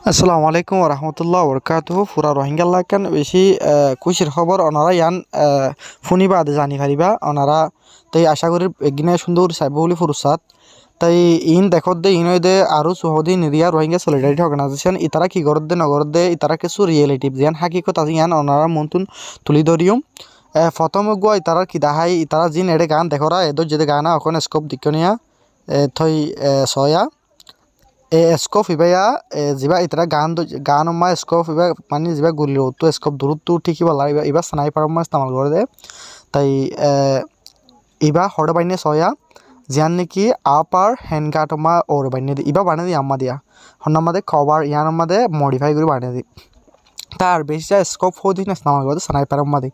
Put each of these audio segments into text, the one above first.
আসসালামু আলাইকুম রহমতুল্লাহ বরকাতুহ ফুরা রোহিঙ্গা লাগান বেশি খুশির খবর ওনারা ইয়ান ফুনিবা আদে জানি পারিবা ওনারা তাই আশা করি একদিনে সুন্দর সাইব বলে ফুরসাদ তাই ইন দেখত দে ইন দে আরো সহদি নিরিয়া রোহিঙ্গা সলিডারিটি অর্গানাইজেশন ইতারা কি গরদ দে নগরদ দে ইতারা কিছু রিয়েলিটিভ জিয়ান হাকিকত আজি ইয়ান ওনারা মন্তুন তুলি ধরিয়ম প্রথম গুয়া ইতারা কি দাহাই ইতারা জিন এডে গান দেখরা এদর যদি গানা ওখানে স্কোপ দিকনিয়া থই সয়া স্কোপ ইবায়া যিবা ইতরা গান মা স্কোপ ইবা মানে যিবা গুলি তো স্কোপ দূরত তো ঠিক ইবা লাইবা ইবা স্নাইপার মা ইস্তেমাল করে দে তাই ইবা হড় বাইনে সয়া জিয়ান নাকি আপার হ্যান্ড গার্ড মা ওর বাইনে ইবা বানিয়ে দি আম্মা দিয়া হন্না মাদে কভার ইয়ান মাদে মডিফাই করে বানিয়ে দি তার বেশি স্কোপ হদি না ইস্তেমাল করে স্নাইপার মাদে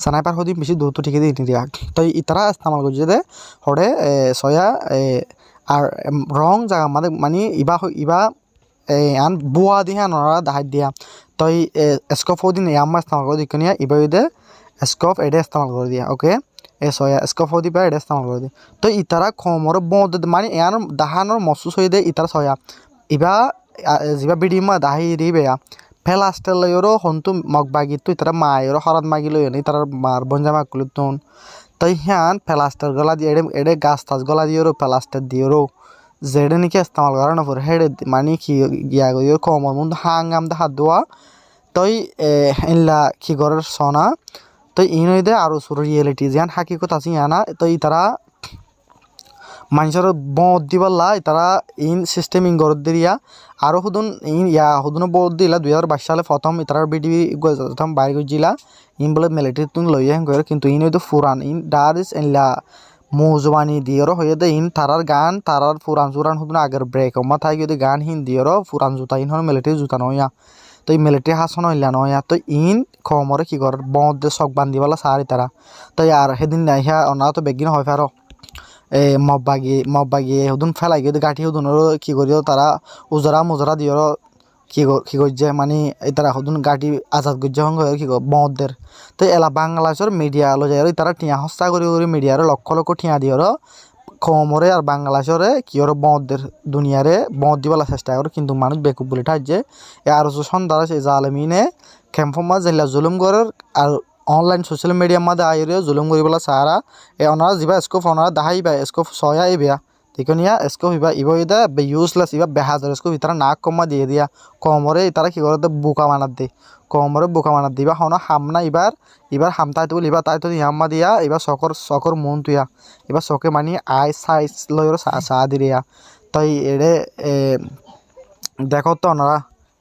স্নাইপার হদি বেশি দূর তো ঠিক দি দিয়া তাই ইতরা ইস্তেমাল করে দে হড়ে সয়া আর রং জায়গা মানে ইবা আন বুয়া দিয়ে নরা দাহাই দিয়া তই স্কোপ দিন ইয়াম্মা ইস্তেমাল করে দিকনিয়া ইবা দে স্কোপ এডে ইস্তেমাল করে দিয়া ওকে সয়া স্কোপ দিবা এডে ইস্তেমাল করে দি তো ইতারা খমর বদ মানে ইয়ান দাহানোর মসুস হয়ে দে ইতারা সয়া ইবা যিবা বিডিমা দাহাই দিবেয়া ফেলাস্টেল লয়রো হন্তু মগবাগি তো ইতারা মায়রো হরাত মাগি লয় ইতারা মার বঞ্জা মাকুলুতন তাই হ্যান প্লাস্টার গলা দিয়ে এডে গাছ টাছ গলা দিয়েরো প্লাস্টার দিয়েরো যেডে নাকি ইস্তেমাল করা না পরে হেডে মানে কি গিয়া গিয়ে কমর মধ্যে হাঙ্গাম দে হাত দোয়া তই ইনলা কি গরের সনা তই ইনই দে আরো সুর রিয়েলিটি যেন হাকিকত আছে ইয়ানা তই তারা মানুষের বদ দিবাল্লা তারা ইন সিস্টেম ইন গরত দিয়া আরো হুদুন ইন ইয়া হুদুন বদ দিলা 2022 সালে প্রথম ইতার বিডিবি প্রথম বাইর গজিলা ইন বলে মিলিটারি তুন লইয়া গর কিন্তু ইন হইতো ফুরান ইন ডারিস ইনলা মুজবানি দিয়র হয়ে দে ইন তারার গান তারার ফুরান জুরান হুদুন আগের ব্রেক মা থাই গদি গান হিন দিয়র ফুরান জুতা ইন হন মিলিটারি জুতা নয়া তো এই মিলিটারি হাসন হইলা নয়া তো ইন খমরে কি কর বদ দে সক বান্দিবালা সারি তারা তো আর সেদিন নাইহা অনা তো বেগিন হয় ফারো মব্বাগি হুদুন ফেলাই গিয়ে গাঠি হুদুন কি করিও তারা উজরা মুজরা দিও কি করছে মানে তারা হুদুন গাঠি আজাদ করছে হঙ্গ কি বঁদের তো এলা বাংলাদেশের মিডিয়া লো যায় তারা টিয়া হস্তা করে মিডিয়ার লক্ষ লক্ষ টিয়া দিও খমরে আর বাংলাদেশরে কি ওর বঁদের দুনিয়ারে বঁদ দিবার চেষ্টা করে কিন্তু মানুষ বেকুব বলে ঠাইছে আর সন্ধ্যা সে জালেমিনে খেমফমা জেলা জুলুম করার আর অনলাইন সোশ্যাল মিডিয়ার মধ্যে আইরে জুলুম করিবলা সারা ওনারা যা স্কোপ ওনারা দাহাইবা স্কোপ সয়া ইবা দেখনিয়া স্কোপ ইবা ইউজলেস ইবা বেহাজার স্কোপ ইতারা নাক কমা দিয়ে দিয়া কমরে তারা কি করে বোকা বানাত দে কমরে বোকা বানাত দিবা হন হামনা ইবার হামতাই তো ইবা তাই তো ইয়াম্মা দিয়া এবার সকর মন তুইয়া এবার চকে মানি আই সাইজ লয় সা দিয়া তাই এড়ে দেখো তো ওনারা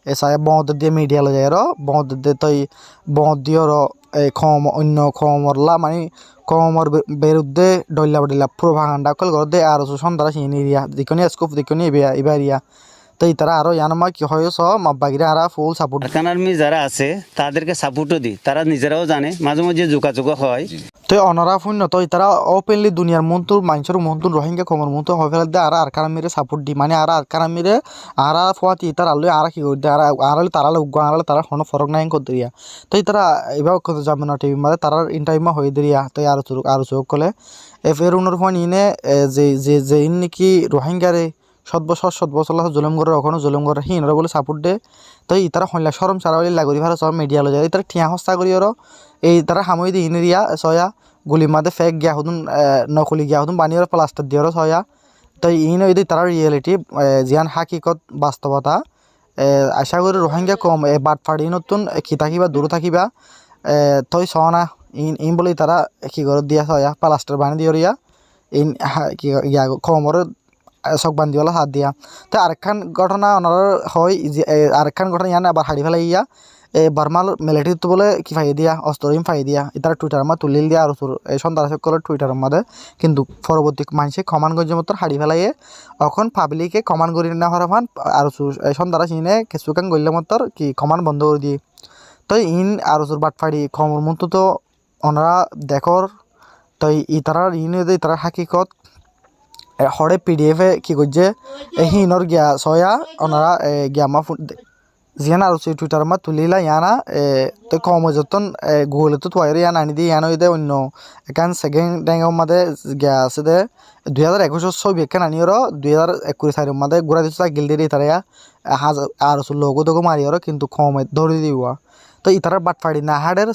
এসায় বঁদ দিয়ে মিডিয়া লো যায় বঁদ দিয়ে তই বঁদ দিয়ে অন্য খমরলা মানে খমর বিরুদ্ধে ডল্লা প্রভাকাণ্ডা কল করে দে আর সন্ধ্যা চিনি দিয়া দিকনি স্কোপ দিকনি ইবারিয়া তো তারা আরো ইয়ানমা কি হয়েছ মাব্বাগিরা আর ফুল সাপোর্ট আরকান আর্মি যারা আছে তাদেরকে সাপোর্টও দিই তারা নিজেরাও জানে মাঝে মাঝে যোগাযোগ হয় তো অনারা ফুন্য তো তারা ওপেনলি দুনিয়ার মন্তুর মানুষের মন্তুর রোহিঙ্গা খমর মন্তুর হয়ে ফেলে দে আর আরকান আর্মিরে সাপোর্ট দি মানে আর আরকান আর্মিরে আর ফুয়াতি তারা আলো আর কি করে আর তারা উগ্র আর তারা কোনো ফরক নাই করতে দিয়া তো তারা এবার কত যাবে না টিভি মাঝে তারা ইন্টারভিউ হয়ে দিয়া তো আর চোখ কলে এর উনার ফোন ইনে যে ইন নাকি রোহিঙ্গারে 7 বছর জুলুম করে ওখানে জুলুম করে হিনরা বলে সাপোর্ট দে তো তারা হইলা সরম সারা বলে লাগরি ভালো সব মিডিয়া লো যায় তারা ঠিয়া হস্তা করি এই তারা হামই দি ইনেরিয়া সয়া গুলি মাদে ফেক গিয়া হুদুন নকলি গিয়া হুদুন বানিয়ে প্লাস্টার দিয়ে সয়া তো ইন ওই তারা রিয়েলিটি জিয়ান হাকিকত বাস্তবতা আশা করি রোহিঙ্গা কম বাট ফাড়ি নতুন কি থাকিবা দূর থাকিবা তই সনা ইন বলে তারা কি করে দিয়া সয়া প্লাস্টার বানিয়ে দিয়রিয়া ইন কি খমর চক বান্ধিওয়ালা হাত দিয়া তো আরেকখান ঘটনা ওনার হয় আরেকখান ঘটনা ইয়ান আবার হাড়ি ফেলাই ইয়া বার্মাল মিলিটারি তো বলে কি ফাই দিয়া অস্ত্রিম ফাই দিয়া ইতারা টুইটার মা তুলিল দিয়া আর সন্ত্রাস করে টুইটারের মধ্যে কিন্তু পরবর্তী মানুষে কমান গঞ্জের মতো হাড়ি ফেলাইয়ে এখন পাবলিকে কমান করি না হওয়ার ফান আর সন্ত্রাস ইনে কিছুকান গল্য মতো কি কমান বন্ধ করে দিয়ে তো ইন আর বাট ফাড়ি খমর মতো তো ওনারা দেখর তো ইতারার ইতারার হাকিকত হরে পিডিএফ এ কি করছে হিনর গিয়া সয়া ওনারা গিয়া মা জিয়ান আর টুইটার মা তুলিলা ইয়ানা তো কম যতন গুগলে তো তোয়ারে ইয়ান আনি দিয়ে ইয়ান দে অন্য এখান সেকেন্ড ড্যাঙ্গের মাঝে গিয়া আছে দে 2021 ছবি এখান আনিওর 2021 মাঝে ঘুরা দিচ্ছে গিল দিয়ে তারা হাজার আর লোগো দোগো মারিওর কিন্তু কমে ধরে দিবা তো ইতার বাটফাড়ি না হাড়ের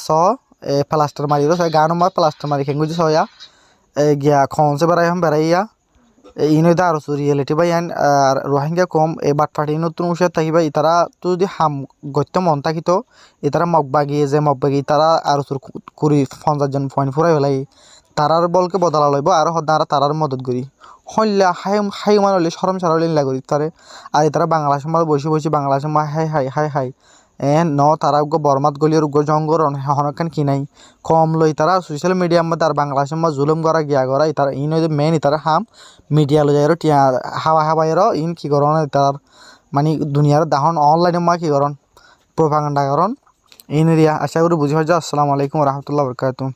প্লাস্টার মারিওর গান মার প্লাস্টার মারি খেঙ্গুজি সয়া গিয়া খনসে বেড়াইয়া ইনইদা আর রিয়েলিটি বা ইয়ান আর রোহিঙ্গা কম এই বাটফাটি নতুন উষে থাকিবা ইতারা তো যদি হাম গত্য মন থাকিত ইতারা মগবাগি তারা আর কুড়ি 50 জন পয়েন্ট ফুরাই হলাই তারার বলকে বদলা লইব আর হদারা তারার মদত করি হইলা হাই মানলে সরম সারলিন লাগি তারে আর তারা বাংলাদেশ মাল বসে বাংলাদেশ মা হাই তারা বরমাত গলির জঙ্গর হনকান কি নাই কম লই তারা সোশ্যাল মিডিয়ার মধ্যে আর বাংলাদেশের মধ্যে জুলুম করা গিয়া করা তারা ইন মেন তারা হাম মিডিয়া লই যাইর টিয়া হাওয়াইর ইন কি করন তার মানে দুনিয়ার দাহন অনলাইনে মা কি করন প্রোপাগান্ডা করন ইন এরিয়া আশা করি বুঝি হয়ে যাও। আসসালামু আলাইকুম রহমতুল্লাহ বরকাতুহ।